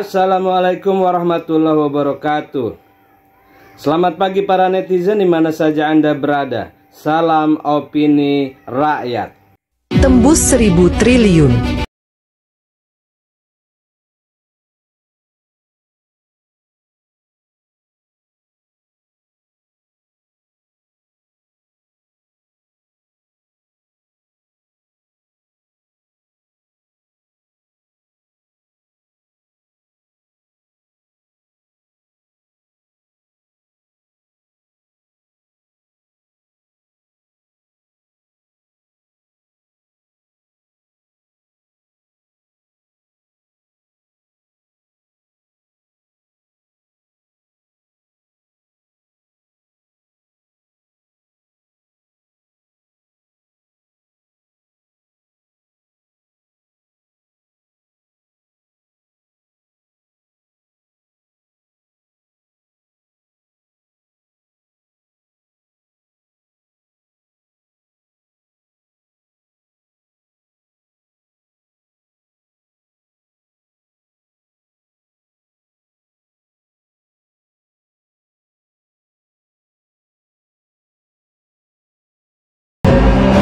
Assalamualaikum warahmatullahi wabarakatuh. Selamat pagi para netizen di mana saja Anda berada. Salam opini rakyat. Tembus 1.000 triliun.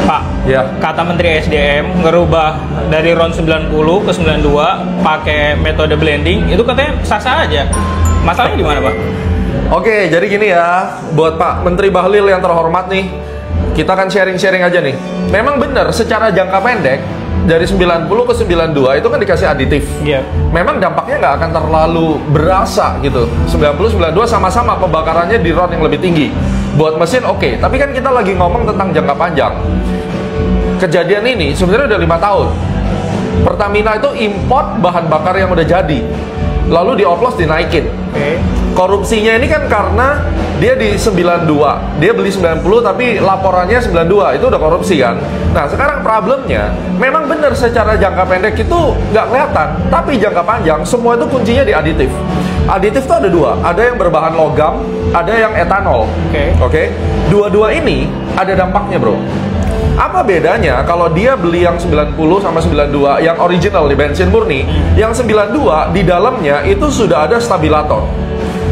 Pak, ya. Kata Menteri SDM ngerubah dari RON 90 ke 92 pakai metode blending, itu katanya sah-sah aja. Masalahnya di mana, Pak? Oke, jadi gini ya, buat Pak Menteri Bahlil yang terhormat nih, kita akan sharing-sharing aja nih. Memang benar, secara jangka pendek, dari 90 ke 92 itu kan dikasih aditif. Iya. Memang dampaknya nggak akan terlalu berasa gitu. 90-92 sama-sama pembakarannya di RON yang lebih tinggi. Buat mesin oke, tapi kan kita lagi ngomong tentang jangka panjang. Kejadian ini sebenarnya udah 5 tahun. Pertamina itu import bahan bakar yang udah jadi, lalu dioplos dinaikin. Korupsinya ini kan karena dia di 92, dia beli 90 tapi laporannya 92, itu udah korupsi kan. Nah sekarang problemnya, memang benar secara jangka pendek itu nggak kelihatan, tapi jangka panjang semua itu kuncinya di aditif. Aditif itu ada dua, ada yang berbahan logam, ada yang etanol. Oke. Dua-dua ini ada dampaknya, bro. Apa bedanya kalau dia beli yang 90 sama 92 yang original di bensin murni, yang 92 di dalamnya itu sudah ada stabilator.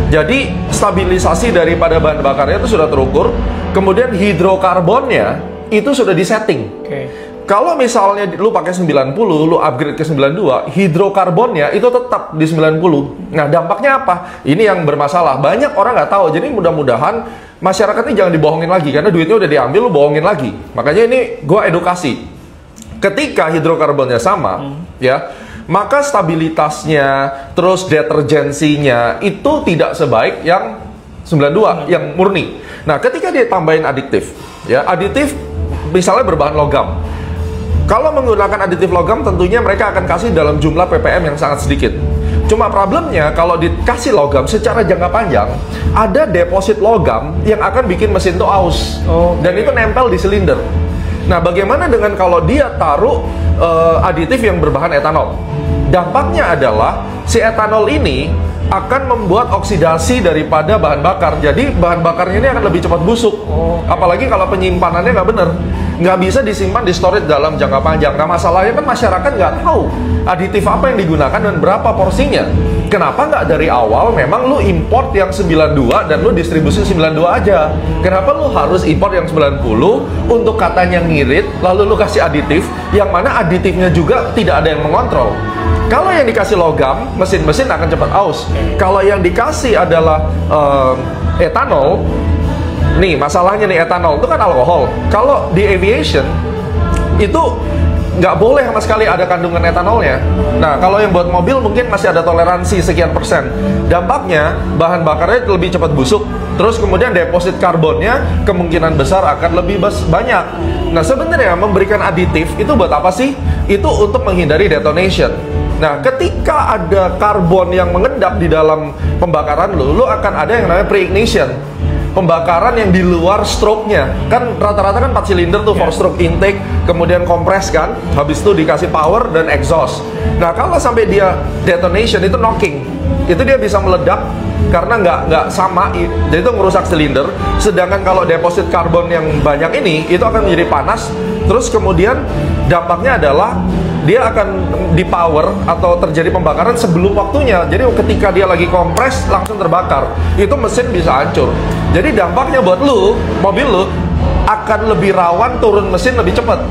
Jadi stabilisasi daripada bahan bakarnya itu sudah terukur, kemudian hidrokarbonnya itu sudah disetting. Kalau misalnya lu pakai 90, lu upgrade ke 92, hidrokarbonnya itu tetap di 90. Nah, dampaknya apa? Ini yang bermasalah. Banyak orang nggak tahu. Jadi mudah-mudahan masyarakatnya jangan dibohongin lagi, karena duitnya udah diambil, lu bohongin lagi. Makanya ini gua edukasi. Ketika hidrokarbonnya sama, ya, maka stabilitasnya, terus deterjensinya itu tidak sebaik yang 92, yang murni. Nah, ketika dia tambahin aditif, ya, aditif misalnya berbahan logam. Kalau menggunakan aditif logam, tentunya mereka akan kasih dalam jumlah ppm yang sangat sedikit. Cuma problemnya, kalau dikasih logam secara jangka panjang, ada deposit logam yang akan bikin mesin itu aus. Dan itu nempel di silinder. Nah, bagaimana dengan kalau dia taruh aditif yang berbahan etanol? Dampaknya adalah si etanol ini akan membuat oksidasi daripada bahan bakar. Jadi bahan bakarnya ini akan lebih cepat busuk. Apalagi kalau penyimpanannya nggak benar. Nggak bisa disimpan di storage dalam jangka panjang. Nah, masalahnya kan masyarakat nggak tahu aditif apa yang digunakan dan berapa porsinya. Kenapa nggak dari awal memang lu import yang 92 dan lu distribusi 92 aja? Kenapa lu harus import yang 90 untuk katanya ngirit, lalu lu kasih aditif, yang mana aditifnya juga tidak ada yang mengontrol? Kalau yang dikasih logam, mesin-mesin akan cepat aus. Kalau yang dikasih adalah etanol, nih masalahnya nih, etanol itu kan alkohol. Kalau di aviation itu nggak boleh sama sekali ada kandungan etanolnya. Nah, kalau yang buat mobil mungkin masih ada toleransi sekian persen. Dampaknya bahan bakarnya lebih cepat busuk. Terus kemudian deposit karbonnya kemungkinan besar akan lebih banyak. Nah, sebenarnya memberikan aditif itu buat apa sih? Itu untuk menghindari detonation. Nah, ketika ada karbon yang mengendap di dalam pembakaran lu akan ada yang namanya pre-ignition. Pembakaran yang di luar stroke-nya. Kan rata-rata kan 4 silinder tuh, 4 stroke intake, kemudian kompres kan, habis itu dikasih power dan exhaust. Nah, kalau sampai dia detonation, itu knocking, itu dia bisa meledak karena nggak sama, jadi itu merusak silinder. Sedangkan kalau deposit karbon yang banyak ini, itu akan menjadi panas, terus kemudian dampaknya adalah dia akan di power atau terjadi pembakaran sebelum waktunya. Jadi ketika dia lagi kompres langsung terbakar, itu mesin bisa hancur. Jadi dampaknya buat lu, mobil lu akan lebih rawan turun mesin lebih cepat.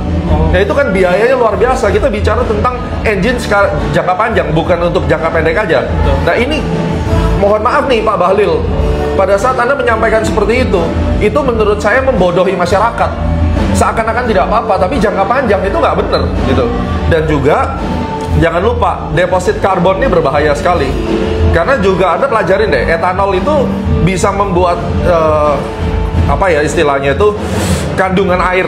Ya itu kan biayanya luar biasa. Kita bicara tentang engine jangka panjang, bukan untuk jangka pendek aja. Nah ini mohon maaf nih Pak Bahlil, pada saat Anda menyampaikan seperti itu menurut saya membodohi masyarakat. Seakan-akan tidak apa-apa, tapi jangka panjang itu nggak bener gitu. Dan juga jangan lupa deposit karbon ini berbahaya sekali. Karena juga Anda pelajarin deh, etanol itu bisa membuat apa ya istilahnya itu kandungan air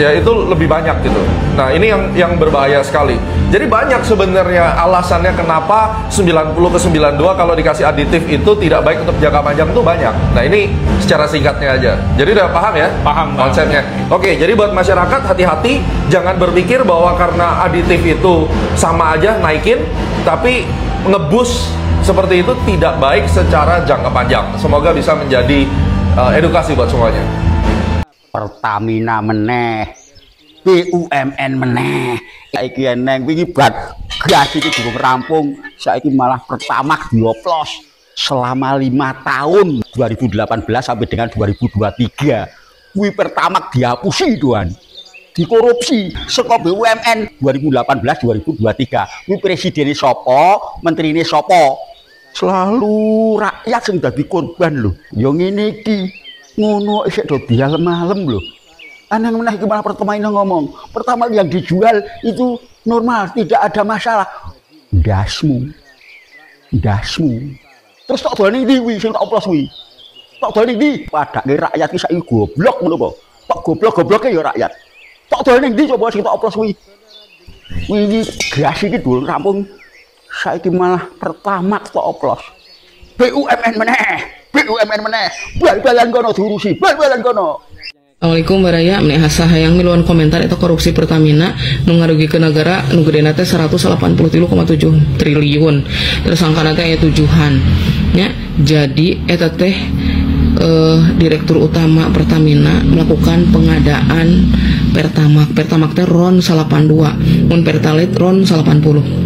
ya itu lebih banyak gitu. Nah ini yang berbahaya sekali. Jadi banyak sebenarnya alasannya kenapa 90 ke 92 kalau dikasih aditif itu tidak baik untuk jangka panjang tuh banyak. Nah ini secara singkatnya aja. Jadi udah paham ya? Paham konsepnya. Oke, jadi buat masyarakat hati-hati, jangan berpikir bahwa karena aditif itu sama aja naikin, tapi ngebus seperti itu tidak baik secara jangka panjang. Semoga bisa menjadi edukasi buat semuanya. Pertamina meneh, BUMN meneh, saiki eneng wingi gas iki durung rampung, saiki malah Pertamax dioplos selama 5 tahun 2018 sampai dengan 2023. Kuwi Pertamax dihapusi tuan, dikorupsi saka BUMN 2018-2023. Kuwi presidennya sopo, menterine sopo, selalu rakyat sing dadi korban lho. Yo ngene iki ngono isik do dialem-alem lho. Aneh meneh iki malah Pertamina ngomong, pertama yang dijual itu normal, tidak ada masalah. Ndasmu. Terus tok dolane ndi kuwi sing tak oplos kuwi? Tok dolane ndi? Padake rakyat iki saiki goblok ngono apa? Tok goblok-gobloke ya rakyat. Tok dolane ndi coba sing tak oplos kuwi? Wingi gas iki durung rampung. Saiki malah Pertamax tak oplos. BUMN meneh, bal-balan kono diurusi, bal-balan kono. Assalamualaikum baraya, meneh hasahayang miluan komentar itu korupsi Pertamina nu ngarugikeun negara nu gedena teh 183,7 triliun. Terus angkana teh aya tujuhan. Nya, jadi eta teh Direktur Utama Pertamina melakukan pengadaan Pertamax teh RON 82, mun Pertalite RON 80.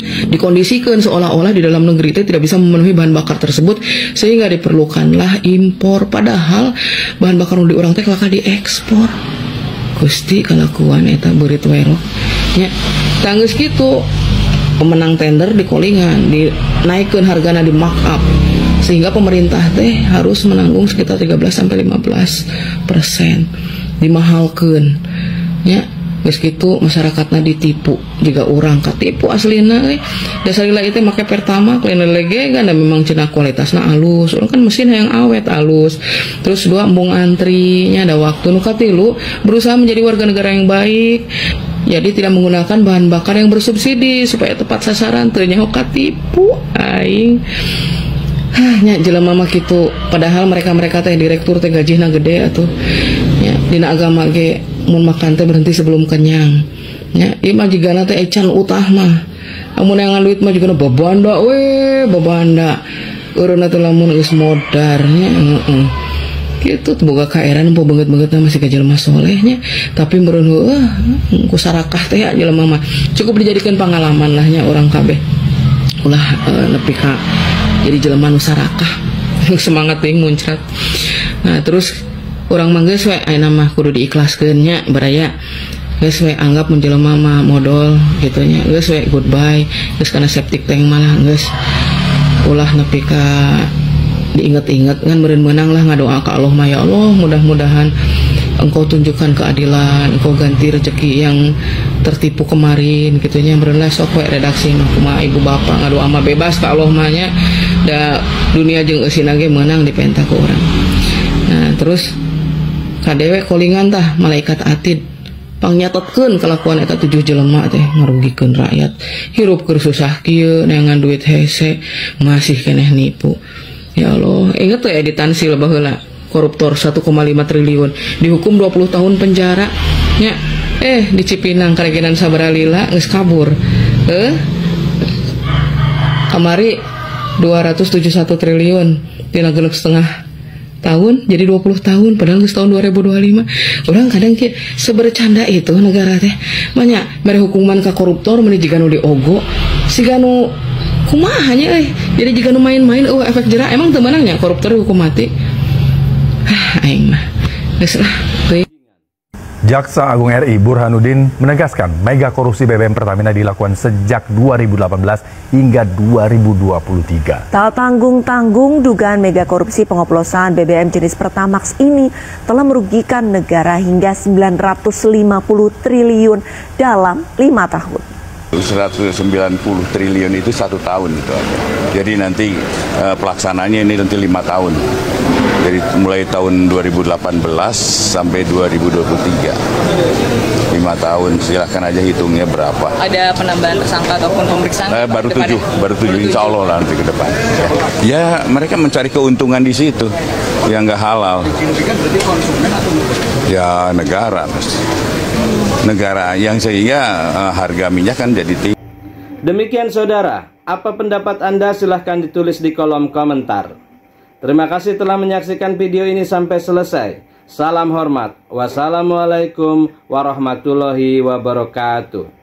Dikondisikan seolah-olah di dalam negeri itu tidak bisa memenuhi bahan bakar tersebut sehingga diperlukanlah impor, padahal bahan bakar di orang teh kelaka diekspor. Gusti kalakuan eta beurit wero nya tanggeus kitu pemenang tender di kolingan dinaikkeun hargana di markup sehingga pemerintah teh harus menanggung sekitar 13-15% dimahalkeun nya. Meskitu masyarakatnya ditipu jika orang ketipu aslina dasarila itu make Pertamax lain lege kan memang cenah kualitasnya halus orang kan mesin yang awet halus. Terus dua embung antrinya ada waktu nu katilu berusaha menjadi warga negara yang baik, jadi tidak menggunakan bahan bakar yang bersubsidi supaya tepat sasaran teu nyaho katipu aing. Nya jelema mah kitu, padahal mereka teh direktur teh gajihna gede atuh. Ya, dina agama ge mun makan teh berhenti sebelum kenyang. Ya, ieu mah jigana teh ecan utah mah. Amun yang duit mah jigana babanda we, babanda. Eureunna teh lamun geus modar nya, heeh. Kitu boga kaeran empo beungeut-beungeutna masih ka jelema soleh nya, tapi meureun ku sarakah teh ya jelema mah. Cukup dijadikan pengalaman lah nya orang kabeh. Ulah nepi ka jadi jelema nu sarakah semangat teuing muncrat. Nah terus orang mah geus we ayeuna mah kudu diikhlaskeun nya baraya, geus we anggap mun jelema mah modal kitu nya, geus we goodbye, geus kana septic tank malah geus ulah nepi ka diinget-inget ngan meureun meunang lah ngadoa ka Allah mah, ya Allah mudah-mudahan Engkau tunjukkan keadilan, Engkau ganti rezeki yang tertipu kemarin gitunya. Berenlah sok we redaksi mah kumaha ibu bapak ngadoa mah bebas ka Allah mah nya, da dunia jeung eusina ge meunang dipenta ku urang. Nah terus kadewe kolingan tah malaikat atid pangnyatetkeun kelakuan eta 7 jelema teh ngarugikeun rakyat, hirup keur susah kieu neangan duit hese masih keneh nipu. Ya Allah, inget tuh editan sil baheula koruptor 1,5 triliun dihukum 20 tahun penjara nya, di Cipinang karegenan sabaralila geus kabur. Kamari 271 triliun tina 6,5 tahun jadi 20 tahun padahal geus tahun 2025. Orang kadang kayak sebercanda itu negara teh banyak mere hukuman ka koruptor meni jiga nu diogo siga nu kumaha nya jadi jiga nu main-main efek jerak emang teu meunangnya koruptor hukum mati. Aing mah geus lah. Jaksa Agung RI Burhanuddin menegaskan mega korupsi BBM Pertamina dilakukan sejak 2018 hingga 2023. Tak tanggung-tanggung dugaan mega korupsi pengoplosan BBM jenis Pertamax ini telah merugikan negara hingga 950 triliun dalam 5 tahun. 190 triliun itu 1 tahun itu aja. Jadi nanti pelaksananya ini nanti 5 tahun. Jadi mulai tahun 2018 sampai 2023. 5 tahun, silahkan aja hitungnya berapa. Ada penambahan tersangka ataupun pemeriksaan? Baru 7, insya Allah nanti ke depan. Ya mereka mencari keuntungan di situ yang nggak halal. Ya negara yang sehingga harga minyak kan jadi tinggi. Demikian saudara, apa pendapat Anda silahkan ditulis di kolom komentar. Terima kasih telah menyaksikan video ini sampai selesai. Salam hormat. Wassalamualaikum warahmatullahi wabarakatuh.